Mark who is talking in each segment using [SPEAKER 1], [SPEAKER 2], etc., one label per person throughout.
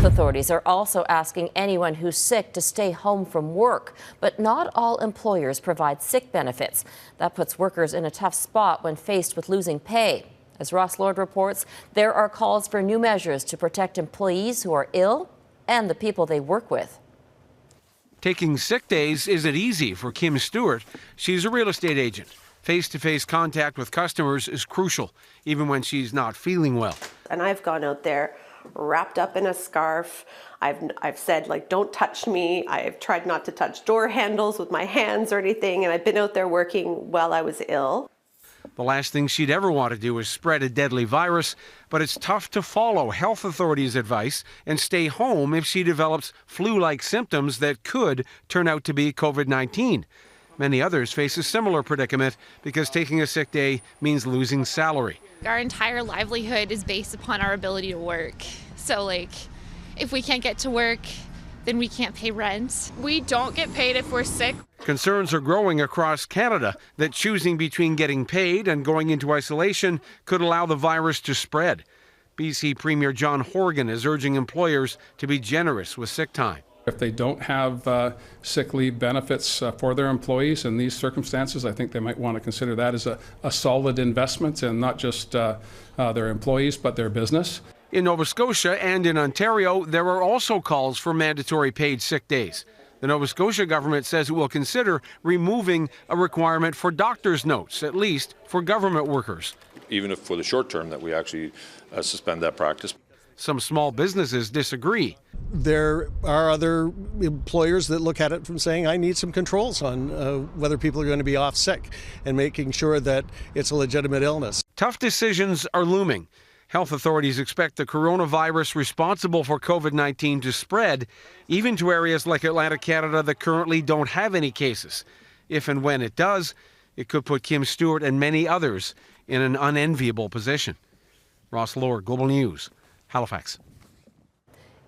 [SPEAKER 1] Health authorities are also asking anyone who's sick to stay home from work, but not all employers provide sick benefits. That puts workers in a tough spot when faced with losing pay. As Ross Lord reports, there are calls for new measures to protect employees who are ill and the people they work with.
[SPEAKER 2] Taking sick days isn't easy for Kim Stewart. She's a real estate agent. Face-to-face contact with customers is crucial, even when she's not feeling well.
[SPEAKER 3] And I've gone out there wrapped up in a scarf. I've said, like, don't touch me. I've tried not to touch door handles with my hands or anything, and I've been out there working while I was ill.
[SPEAKER 2] The last thing she'd ever want to do is spread a deadly virus, but it's tough to follow health authorities' advice and stay home if she develops flu-like symptoms that could turn out to be COVID-19. Many others face a similar predicament because taking a sick day means losing salary.
[SPEAKER 4] Our entire livelihood is based upon our ability to work. So, if we can't get to work, then we can't pay rent.
[SPEAKER 5] We don't get paid if we're sick.
[SPEAKER 2] Concerns are growing across Canada that choosing between getting paid and going into isolation could allow the virus to spread. BC Premier John Horgan is urging employers to be generous with sick time.
[SPEAKER 6] If they don't have sick leave benefits for their employees in these circumstances, I think they might want to consider that as a solid investment in not just their employees, but their business.
[SPEAKER 2] In Nova Scotia and in Ontario, there are also calls for mandatory paid sick days. The Nova Scotia government says it will consider removing a requirement for doctor's notes, at least for government workers.
[SPEAKER 7] Even if for the short term that we actually suspend that practice.
[SPEAKER 2] Some small businesses disagree.
[SPEAKER 8] There are other employers that look at it from saying, I need some controls on whether people are going to be off sick and making sure that it's a legitimate illness.
[SPEAKER 2] Tough decisions are looming. Health authorities expect the coronavirus responsible for COVID-19 to spread, even to areas like Atlantic Canada that currently don't have any cases. If and when it does, it could put Kim Stewart and many others in an unenviable position. Ross Lord, Global News, Halifax.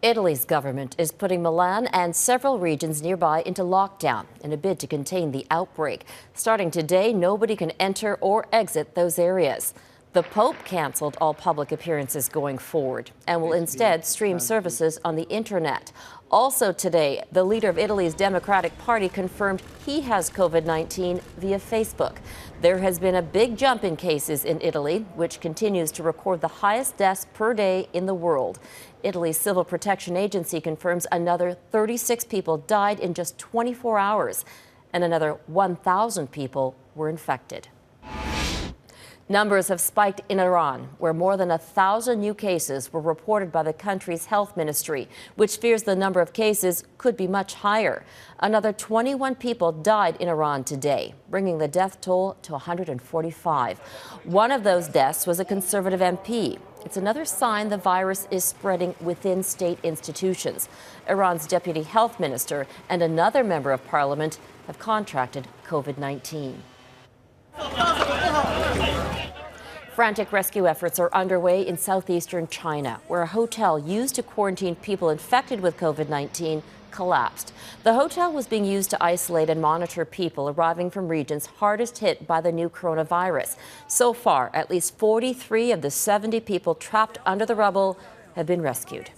[SPEAKER 1] Italy's government is putting Milan and several regions nearby into lockdown in a bid to contain the outbreak. Starting today, nobody can enter or exit those areas. The Pope canceled all public appearances going forward and will instead stream services on the internet. Also today, the leader of Italy's Democratic Party confirmed he has COVID-19 via Facebook. There has been a big jump in cases in Italy, which continues to record the highest deaths per day in the world. Italy's Civil Protection Agency confirms another 36 people died in just 24 hours, and another 1,000 people were infected. Numbers have spiked in Iran, where more than 1,000 new cases were reported by the country's health ministry, which fears the number of cases could be much higher. Another 21 people died in Iran today, bringing the death toll to 145. One of those deaths was a conservative MP. It's another sign the virus is spreading within state institutions. Iran's deputy health minister and another member of parliament have contracted COVID-19. Frantic rescue efforts are underway in southeastern China, where a hotel used to quarantine people infected with COVID-19 collapsed. The hotel was being used to isolate and monitor people arriving from regions hardest hit by the new coronavirus. So far, at least 43 of the 70 people trapped under the rubble have been rescued.